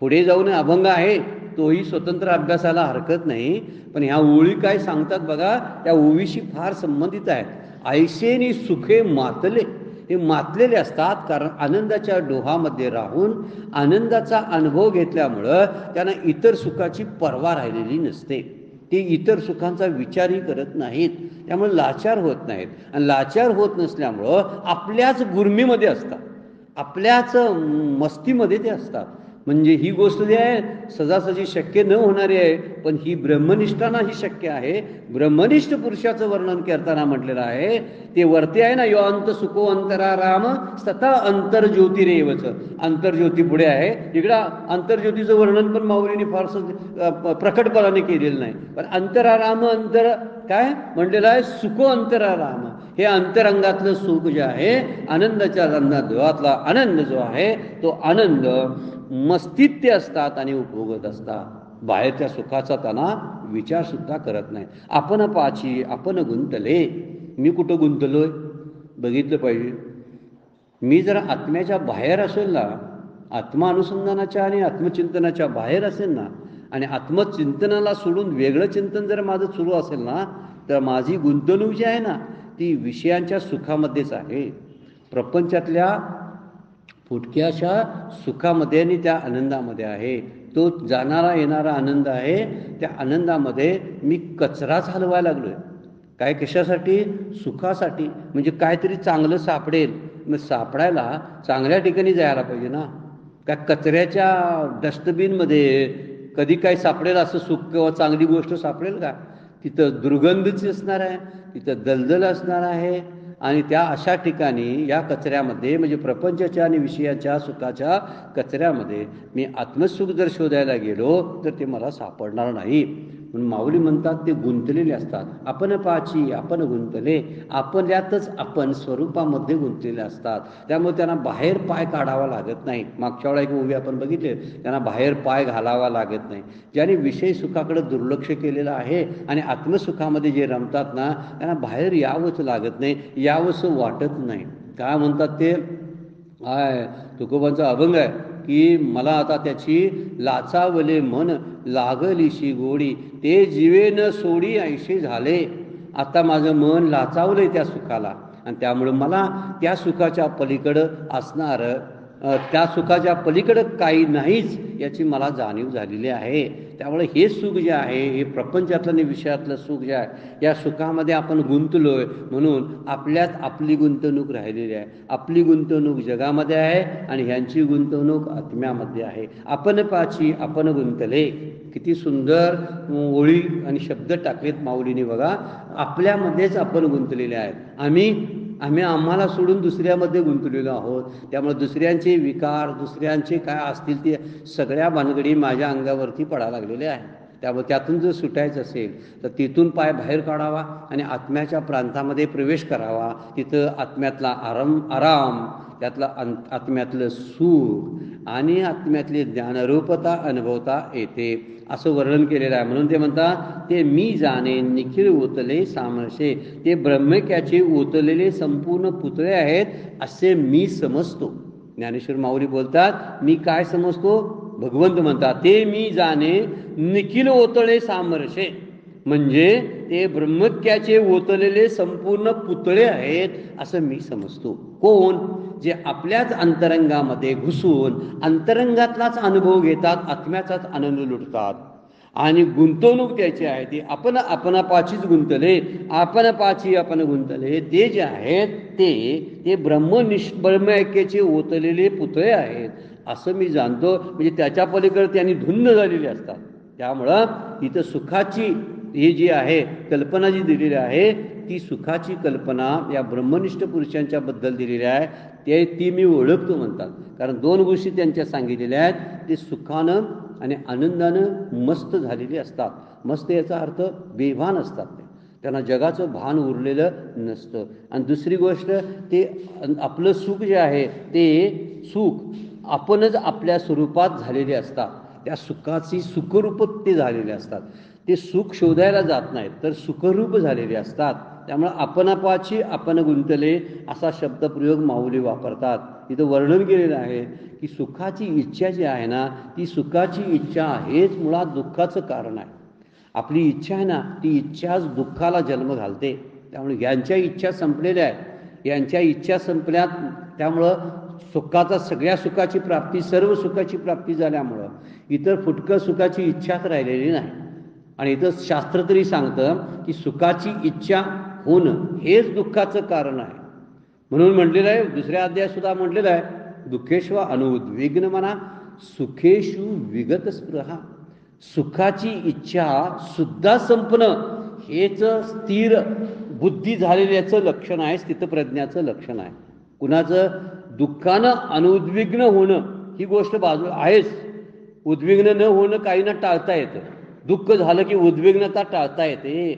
पुढे जाऊन अभंग आहे तोही स्वतंत्र अभ्यासाला हरकत नाही. पण ह्या ओळी काय सांगतात बघा त्या ओळीशी फार संबंधित आहेत. ऐसेनी सुखे मातले. हे मातलेले असतात कारण आनंदाच्या डोहामध्ये राहून आनंदाचा अनुभव घेतल्यामुळं त्यांना इतर सुखाची पर्वा राहिलेली नसते. ते इतर सुखांचा विचारही करत नाहीत. त्यामुळे लाचार होत नाहीत. आणि लाचार होत नसल्यामुळं आपल्याच गुरमीमध्ये असतात, आपल्याच मस्तीमध्ये ते असतात. म्हणजे ही गोष्ट जी आहे सहजासहजी शक्य न होणारी आहे, पण ही ब्रह्मनिष्ठांना ही शक्य आहे. ब्रह्मनिष्ठ पुरुषाचं वर्णन करताना म्हटलेलं आहे ते वरती आहे ना, यो अंत सुखो अंतराराम सता अंतर्ज्योतिरेवच. अंतर्ज्योती पुढे आहे, इकडं अंतर्ज्योतीचं वर्णन पण माऊलीने फारसं प्रकटपणाने केलेलं नाही. पण अंतराराम अंतर काय म्हटलेलं आहे, सुखो अंतराराम. हे अंतरंगातलं सुख जे आहे, आनंदाच्या देवातला आनंद जो आहे, तो आनंद मस्तित्य असतात आणि उपभोगत असतात. बाहेरच्या सुखाचा त्यांना विचार सुद्धा करत नाही. आपण पाची आपण गुंतले. मी कुठं गुंतलोय बघितलं पाहिजे. मी जर आत्म्याच्या बाहेर असेल ना, आत्मानुसंधानाच्या आणि आत्मचिंतनाच्या बाहेर असेल ना, आणि आत्मचिंतनाला सोडून वेगळं चिंतन जर माझं सुरू असेल ना, तर माझी गुंतवणूक जी आहे ना, ती विषयांच्या सुखामध्येच आहे. प्रपंचातल्या फुटक्याच्या सुखामध्ये आणि त्या आनंदामध्ये आहे. तो जाणारा येणारा आनंद आहे. त्या आनंदामध्ये मी कचराच हलवायला लागलोय. काय कशासाठी? सुखासाठी. म्हणजे काहीतरी चांगलं सापडेल. मग सापडायला चांगल्या ठिकाणी जायला पाहिजे ना. काय कचऱ्याच्या डस्टबिनमध्ये कधी काय सापडेल असं सुख किंवा चांगली गोष्ट सापडेल का? तिथं दुर्गंधच असणार आहे, तिथं दलदल असणार आहे. आणि त्या अशा ठिकाणी या कचऱ्यामध्ये म्हणजे प्रपंचाच्या आणि विषयाच्या सुखाच्या कचऱ्यामध्ये मी आत्मसुख जर शोधायला गेलो तर ते मला सापडणार नाही. म्हणून माऊली म्हणतात ते गुंतलेले असतात. आपण पाची आपण गुंतले. आपल्यातच आपण स्वरूपामध्ये गुंतलेले असतात. त्यामुळे त्यांना बाहेर पाय काढावा लागत नाही. मागच्या वेळा एक मूवी आपण बघितले, त्यांना बाहेर पाय घालावा लागत नाही. ज्याने विषय सुखाकडे दुर्लक्ष केलेलं आहे आणि आत्मसुखामध्ये जे रमतात ना, त्यांना बाहेर यावंच लागत नाही, यावंसं वाटत नाही. काय म्हणतात ते तुकोबांचा अभंग आहे की मला आता त्याची लाचावले मन लागलीशी गोडी, ते जीवे न सोडी ऐशी झाले. आता माझं मन लाचावलंय त्या सुखाला आणि त्यामुळं मला त्या सुखाच्या पलीकडं असणारं त्या सुखाच्या पलीकडं काही नाहीच याची मला जाणीव झालेली आहे. त्यामुळे हे सुख जे आहे, हे प्रपंचातलं आणि विषयातलं सुख जे आहे, या सुखामध्ये आपण गुंतलोय म्हणून आपल्यात आपली गुंतवणूक राहिलेली आहे. आपली गुंतवणूक जगामध्ये आहे आणि ह्यांची गुंतवणूक आत्म्यामध्ये आहे. आपण पाची आपण गुंतले. किती सुंदर ओळी आणि शब्द टाकलेत माऊलीने बघा. आपल्यामध्येच आपण गुंतलेले आहेत. आम्ही आम्हाला सोडून दुसऱ्यामध्ये गुंतलेलो आहोत. त्यामुळे दुसऱ्यांचे विकार, दुसऱ्यांचे काय असतील ते सगळ्या भानगडी माझ्या अंगावरती पडायला लागलेले आहे. त्यामुळे त्यातून जर सुटायचं असेल तर तिथून पाय बाहेर काढावा आणि आत्म्याच्या प्रांतामध्ये प्रवेश करावा. तिथं आत्म्यातला आराम, त्यातला आत्म्यातलं सुख आणि आत्म्यातली ज्ञानरूपता अनुभवता येते असं वर्णन केलेलं आहे. म्हणून ते म्हणतात ते मी जाणे निखिल ओतले सामरसे. ते ब्रह्मक्याचे ओतलेले संपूर्ण पुतळे आहेत असे मी समजतो. ज्ञानेश्वर माऊली बोलतात मी काय समजतो? भगवंत म्हणतात ते मी जाणे निखिल ओतळे सामरसे. म्हणजे ते ब्रह्मक्याचे ओतलेले संपूर्ण पुतळे आहेत असं मी समजतो. कोण? जे आपल्याच अंतरंगामध्ये घुसून अंतरंगातलाच अनुभव घेतात, आत्म्याचाच आनंद लुटतात. आणि गुंतवणूक द्यायची आहे ती आपण पाचीच गुंतले. आपण पाची आपण गुंतले. ते जे आहेत ते ब्रह्मऐक्याचे ओतलेले पुतळे आहेत असं मी जाणतो. म्हणजे त्याच्या पलीकडे त्यांनी धुंद झालेले असतात. त्यामुळं इथं सुखाची ही जी आहे कल्पना जी दिलेली आहे, ती सुखाची कल्पना या ब्रह्मनिष्ठ पुरुषांच्या बद्दल दिलेली आहे. ती मी ओळखतो म्हणतात. कारण दोन गोष्टी त्यांच्या सांगितलेल्या आहेत. ते सुखानं आणि आनंदानं मस्त झालेली असतात. मस्त याचा अर्थ बेभान असतात. त्यांना जगाचं भान उरलेलं नसतं. आणि दुसरी गोष्ट ते आपलं सुख जे आहे ते सुख आपणच आपल्या स्वरूपात झालेले असतात. त्या सुखाची सुखरूप ते झालेले असतात. ते सुख शोधायला जात नाहीत तर सुखरूप झालेले असतात. त्यामुळे आपणापाची आपण गुंतले असा शब्दप्रयोग माऊली वापरतात. इथं वर्णन केलेलं आहे की सुखाची इच्छा जी आहे ना, ती सुखाची इच्छा हेच मुळात दुःखाचं कारण आहे. आपली इच्छा आहे ना, ती इच्छाच दुःखाला जन्म घालते. त्यामुळे यांच्या इच्छा संपलेल्या आहेत. यांच्या इच्छा संपल्यात. त्यामुळं सुखाचा सगळ्या सुखाची प्राप्ती, सर्व सुखाची प्राप्ती झाल्यामुळं इतर फुटकं सुखाची इच्छाच राहिलेली नाही. आणि इथं शास्त्र तरी सांगतं की सुखाची इच्छा होणं हेच दुःखाचं कारण आहे. म्हणून म्हटलेलं आहे, दुसऱ्या अध्यायात सुद्धा म्हटलेलं आहे दुःखेश्व अनुद्विग्न म्हणा. सुखेषु विगत स्पृहा, सुखाची इच्छा सुद्धा संपणं हेच स्थिर बुद्धी झालेल्याचं लक्षण आहे, स्थितप्रज्ञाचं लक्षण आहे. कुणाचं? दुःखानं अनुद्विग्न होणं ही गोष्ट बाजू आहेच. उद्विग्न न होणं काहींना टाळता येतं, दुःख झालं की उद्विग्नता टाळता येते,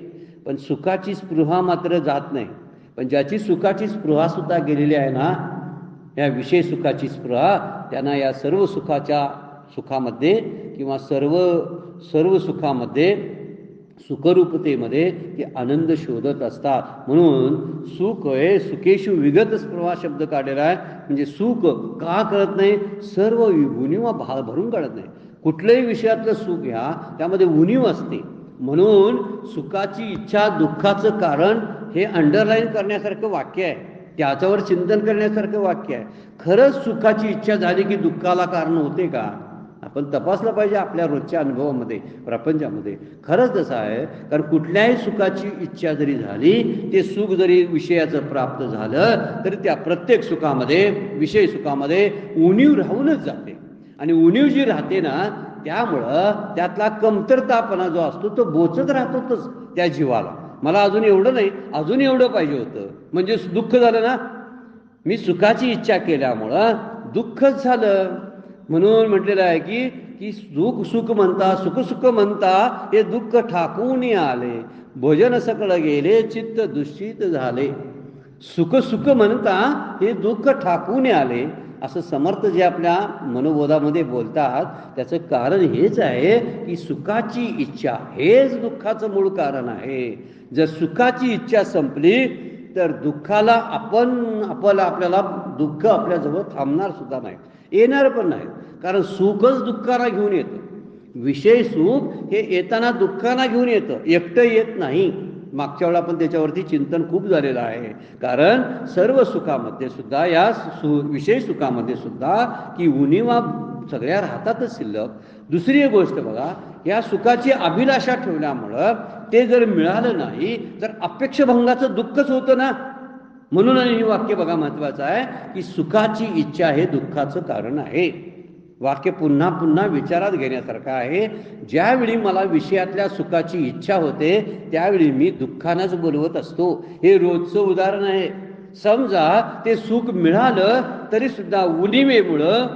पण सुखाची स्पृहा मात्र जात नाही. पण ज्याची सुखाची स्पृहा सुद्धा गेलेली आहे ना, या विषय सुखाची स्पृहा, त्यांना या सर्व सुखामध्ये किंवा सर्व सुखामध्ये सुखरूपतेमध्ये ते आनंद शोधत असतात. म्हणून सुख आहे, सुखेषु विगत स्पृहा शब्द काढलेला आहे. म्हणजे सुख का कळत नाही? सर्व उणीवा भरून काढत नाही. कुठल्याही विषयातलं सुख घ्या, त्यामध्ये उणीव असते. म्हणून सुखाची इच्छा दुःखाचं कारण हे अंडरलाईन करण्यासारखं वाक्य आहे, त्याच्यावर चिंतन करण्यासारखं वाक्य आहे. खरंच सुखाची इच्छा झाली की दुःखाला कारण होते का? आपण तपासलं पाहिजे आपल्या रोजच्या अनुभवामध्ये, प्रपंचामध्ये. खरंच तसं आहे. कारण कुठल्याही सुखाची इच्छा जरी झाली, ते सुख जरी विषयाचं प्राप्त झालं, तरी त्या प्रत्येक सुखामध्ये, विषय सुखामध्ये उणीव राहूनच जाते. आणि उणीव जी राहते ना, त्यामुळं त्यातला कमतरतापणा जो असतो तो बोचत राहतोच त्या जीवाला. मला अजून एवढं नाही, अजून एवढं पाहिजे होतं, म्हणजे दुःख झालं ना. मी सुखाची इच्छा केल्यामुळं दुःखच झालं. म्हणून म्हटलेलं आहे की सुख म्हणता, सुख म्हणता हे दुःख ठाकून आले, भोजन सकळ गेले, चित्त दुष्टित झाले. सुख म्हणता हे दुःख ठाकून आले, असं समर्थ जे आपल्या मनोबोधामध्ये बोलतात, त्याचं कारण हेच आहे की सुखाची इच्छा हेच दुःखाचं मूळ कारण आहे. जर सुखाची इच्छा संपली तर दुःखाला आपल्याला दुःख आपल्याजवळ थांबणार सुद्धा नाही, येणार पण नाही. कारण सुखच दुःखाला घेऊन येतं. विषय सुख हे येताना दुःखाला घेऊन येतं, एकटं येत नाही. मागच्या वेळा पण त्याच्यावरती चिंतन खूप झालेलं आहे. कारण सर्व सुखामध्ये सुद्धा, या विषय सुखामध्ये सुद्धा की उणीवा सगळ्या राहतातच शिल्लक. दुसरी एक गोष्ट बघा, या सुखाची अभिलाषा ठेवल्यामुळं ते जर मिळालं नाही तर अपेक्षाभंगाचं दुःखच होतं ना. म्हणून हे वाक्य बघा महत्वाचं आहे की सुखाची इच्छा हे दुःखाचं कारण आहे. वाक्य पुन्हा पुन्हा विचारात घेण्यासारखं आहे. ज्यावेळी मला विषयातल्या सुखाची इच्छा होते त्यावेळी मी दुःखानंच बोलवत असतो. हे रोजचं उदाहरण आहे. समजा ते सुख मिळालं तरी सुद्धा उणीवेमुळं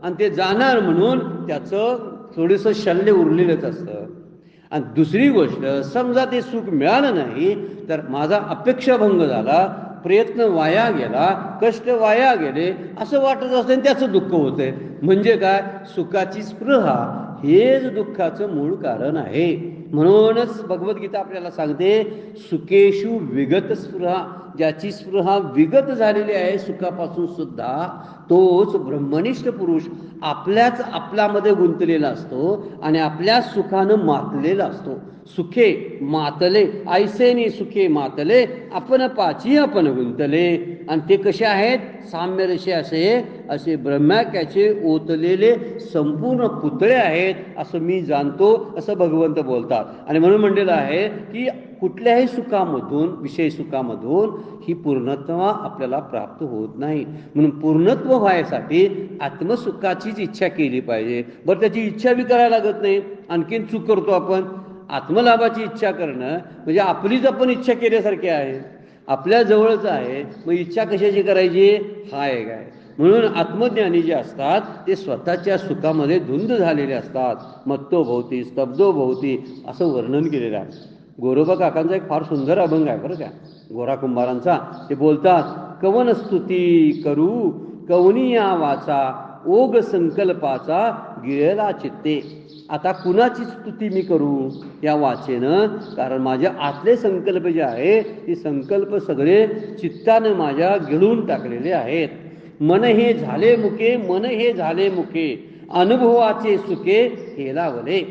आणि ते जाणार म्हणून त्याचं थोडंसं शल्य उरलेलंच असतं. आणि दुसरी गोष्ट, समजा ते सुख मिळालं नाही तर माझा अपेक्षाभंग झाला, प्रयत्न वाया गेला, कष्ट वाया गेले असं वाटत असतं, त्याचं दुःख होतंय. म्हणजे काय? सुखाची स्पृहा हेच दुःखाचं मूळ कारण आहे. म्हणूनच भगवद्गीता आपल्याला सांगते, सुखेषु विगत स्पृहा. ज्याची स्पृहा विगत झालेली आहे सुखापासून सुद्धा, तोच ब्रह्मनिष्ठ पुरुष आपल्यामध्ये गुंतलेला असतो आणि आपल्या सुखानं मातलेला असतो. सुखे मातले ऐसेनी सुखे मातले, आपण पाची आपण गुंतले. आणि ते कसे आहेत? साम्यरसे असे ब्रह्माक्याचे ओतलेले संपूर्ण पुतळे आहेत असं मी जाणतो, असं भगवंत बोलतात. आणि म्हणून म्हणलेलं आहे की कुठल्याही सुखामधून, विषय सुखामधून ही पूर्णत्व आपल्याला प्राप्त होत नाही. म्हणून पूर्णत्व व्हायसाठी आत्मसुखाचीच इच्छा केली पाहिजे. बरं, त्याची इच्छा बी करायला लागत नाही, आणखीन चूक करतो आपण. आत्मलाभाची इच्छा करणं म्हणजे आपलीच आपण इच्छा केल्यासारखी आहे, आपल्या जवळच आहे. मग इच्छा कशाची करायची? हा एक आहे. म्हणून आत्मज्ञानी जे असतात ते स्वतःच्या सुखामध्ये धुंद झालेले असतात. मत्तो भोवती स्तब्धो भोवती असं वर्णन केलेलं आहे. गोरोबा काकांचा एक फार सुंदर अभंग आहे बरं का, गोरा कुंभारांचा. ते बोलतात, कवन स्तुती करू कवनिया वाचा, ओग संकल्पाचा गिळला चित्ते. आता कुणाची स्तुती मी करू या वाचेनं? कारण माझ्या आतले संकल्प जे आहे ते संकल्प सगळे चित्तानं माझ्या गिळून टाकलेले आहेत. मन हे झाले मुके, मन हे झाले मुके, अनुभवाचे सुखे हेलावले.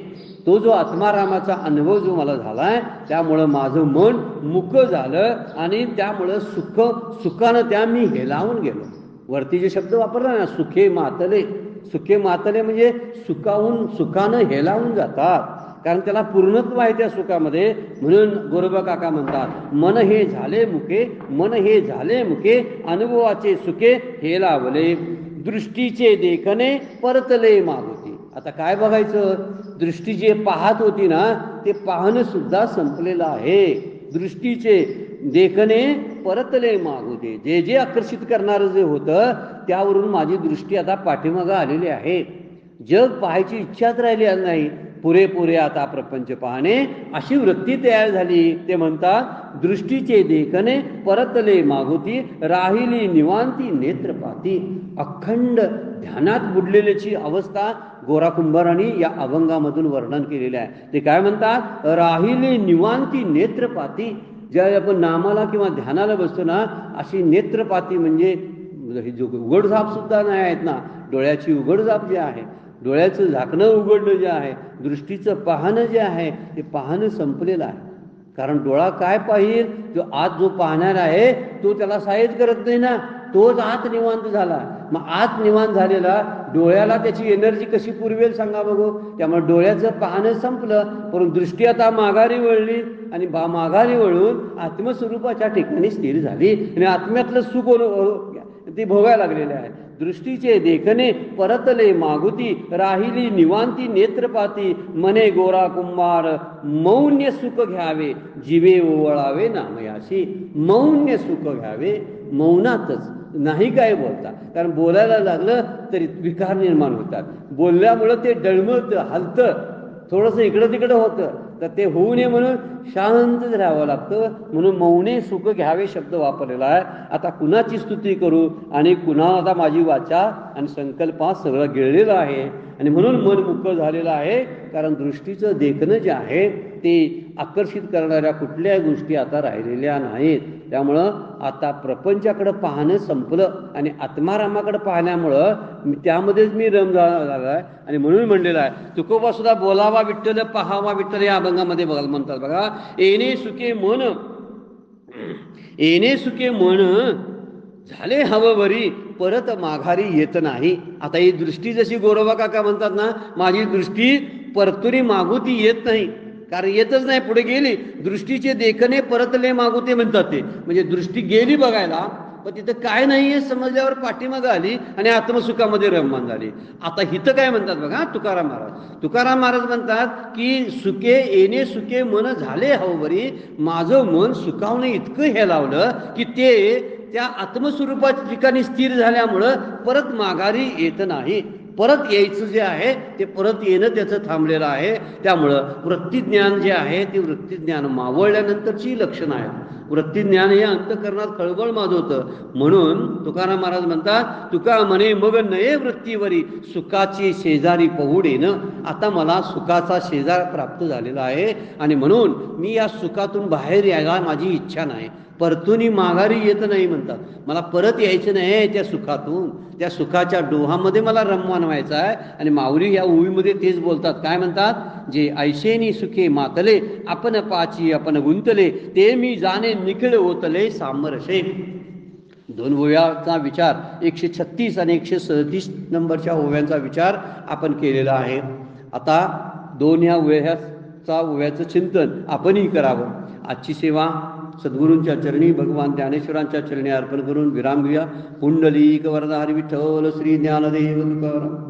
तो जो आत्मारामाचा अनुभव जो मला झालाय त्यामुळं माझं मन मुक झालं आणि त्यामुळं सुखानं त्या मी हेलावून गेलो. वरती जे शब्द वापरला ना, सुखे मातले, सुखे मातले म्हणजे सुखानं हेलावून जातात. कारण त्याला पूर्णत्व आहे त्या सुखामध्ये. म्हणून गोरोबा काका म्हणतात, मन हे झाले मुके, मन हे झाले मुके, अनुभवाचे सुखे हेलावले. दृष्टीचे देखणे परतले मागुती. आता काय बघायचं, दृष्टी जे पाहत होती ना ते पाहणं सुद्धा संपलेलं आहे. दृष्टीचे देखणे परतले मागुते, जे जे आकर्षित करणारं जे होतं त्यावरून माझी दृष्टी आता पाठीमागं आलेली आहे. जग पाहायची इच्छाच राहिली नाही, पुरेपुरे आता प्रपंच पाहणे अशी वृत्ती तयार झाली. ते म्हणतात दृष्टीचे देखणे परतले मागुती, राहिली निवांती नेत्रपाती. अखंड ध्यानात बुडलेल्याची अवस्था गोरा कुंभारांनी या अभंगामधून वर्णन केलेलं आहे. ते काय म्हणतात, राहिली निवांती नेत्रपाती. ज्या आपण नामाला किंवा ध्यानाला बसतो ना अशी नेत्रपाती म्हणजे जो उघडझाप सुद्धा नाही आहेत ना, डोळ्याची उघडझाप जी आहे, डोळ्याचं झाकणं उघडणं जे आहे, दृष्टीचं पाहणं जे आहे ते पाहणं संपलेलं आहे. कारण डोळा काय पाहिल, जो आत जो पाहणार आहे तो त्याला साहेब करत नाही ना, तोच आत निवांत झाला. मग आत निवांत झालेला डोळ्याला त्याची एनर्जी कशी पुरवेल सांगा बघू. त्यामुळे डोळ्याचं पाहणं संपलं, परंतु दृष्टी आता माघारी वळली आणि माघारी वळून आत्मस्वरूपाच्या ठिकाणी स्थिर झाली आणि आत्म्यातलं सुख ते भोगायला लागलेले आहे. दृष्टीचे देखणे परतले मागुती, राहिली निवांती नेत्रपाती. मने गोरा कुंभार मौन्य सुख घ्यावे, जीवे ओवळावे नामयाशी. मौन्य सुख घ्यावे, मौनातच, नाही काय बोलता. कारण बोलायला लागलं तरी विकार निर्माण होतात. बोलल्यामुळं ते डळमळतं, हलतं, थोडंसं इकडं तिकडं होतं. तर ते होऊ नये म्हणून शांतच राहावं लागतं. म्हणून मौने सुख घ्यावे शब्द वापरलेला आहे. आता कुणाची स्तुती करू आणि कुणा आता माझी वाचा आणि संकल्पात सगळं गिळलेलं आहे आणि म्हणून मन मुक्क झालेलं आहे. कारण दृष्टीचं देखणं जे आहे ते आकर्षित करणाऱ्या कुठल्याही गोष्टी आता राहिलेल्या नाहीत. त्यामुळं आता प्रपंचाकडं पाहणं संपलं आणि आत्मारामाकडं पाहण्यामुळं त्यामध्येच मी रम झाला आहे. आणि म्हणून म्हणलेलं आहे, तुकोबा सुद्धा बोलावा विठ्ठल पाहावा विठ्ठल या अभंगामध्ये बघायला म्हणतात बघा. येणे सुखे मन, येणे सुखे मन झाले हवं बरी, परत माघारी येत नाही. आता ही दृष्टी जशी गोरोबा काका म्हणतात ना, माझी दृष्टी परतुरी मागुती येत नाही, कारण येतच नाही, पुढे गेली. दृष्टीचे देखणे परतले मागुते म्हणतात ते, म्हणजे दृष्टी गेली बघायला पण तिथं काय नाहीये समजल्यावर पाठीमागं आली आणि आत्मसुखामध्ये रममान झाली. आता हिथं काय म्हणतात बघा तुकाराम महाराज. तुकाराम महाराज म्हणतात की सुखे येणे सुखे मन झाले हवबरी, माझं मन सुखावणं इतकं हे लावलं की ते त्या आत्मस्वरूपाच्या ठिकाणी स्थिर झाल्यामुळं परत माघारी येत नाही. परत यायचं जे आहे ते परत येणं त्याचं थांबलेलं आहे. त्यामुळं वृत्तीज्ञान जे आहे ते वृत्तीज्ञान मावळल्यानंतरची लक्षणं आहेत. वृत्तीज्ञान हे अंतःकरणात खळबळ माजवतं. म्हणून तुकाराम महाराज म्हणतात, तुका म्हणे मग नये वृत्तीवरी, सुखाची शेजारी पहुडेनं. आता मला सुखाचा शेजार प्राप्त झालेला आहे आणि म्हणून मी या सुखातून बाहेर यायला माझी इच्छा नाही, परतून माघारी येत नाही म्हणतात. मला परत यायचं नाही त्या सुखातून, त्या सुखाच्या डोहामध्ये मला रममान व्हायचा आहे. आणि माऊली या ओळीमध्ये तेच बोलतात, काय म्हणतात, जे ऐशेनी सुखे मातले, आपण पाची आपण गुंतले, ते मी जाणे निखिळ ओतले सामरसे. दोन ओव्याचा विचार 136 आणि 137 नंबरच्या ओव्यांचा विचार आपण केलेला आहे. आता दोन ह्या ओव्याचं चिंतन आपणही करावं. आजची सेवा सद्गुरूंच्या चरणी, भगवान ज्ञानेश्वरांच्या चरणी अर्पण करून विराम घेऊया. पुंडलिक वरदा हरी विठ्ठल श्री ज्ञानदेव तुकाराम.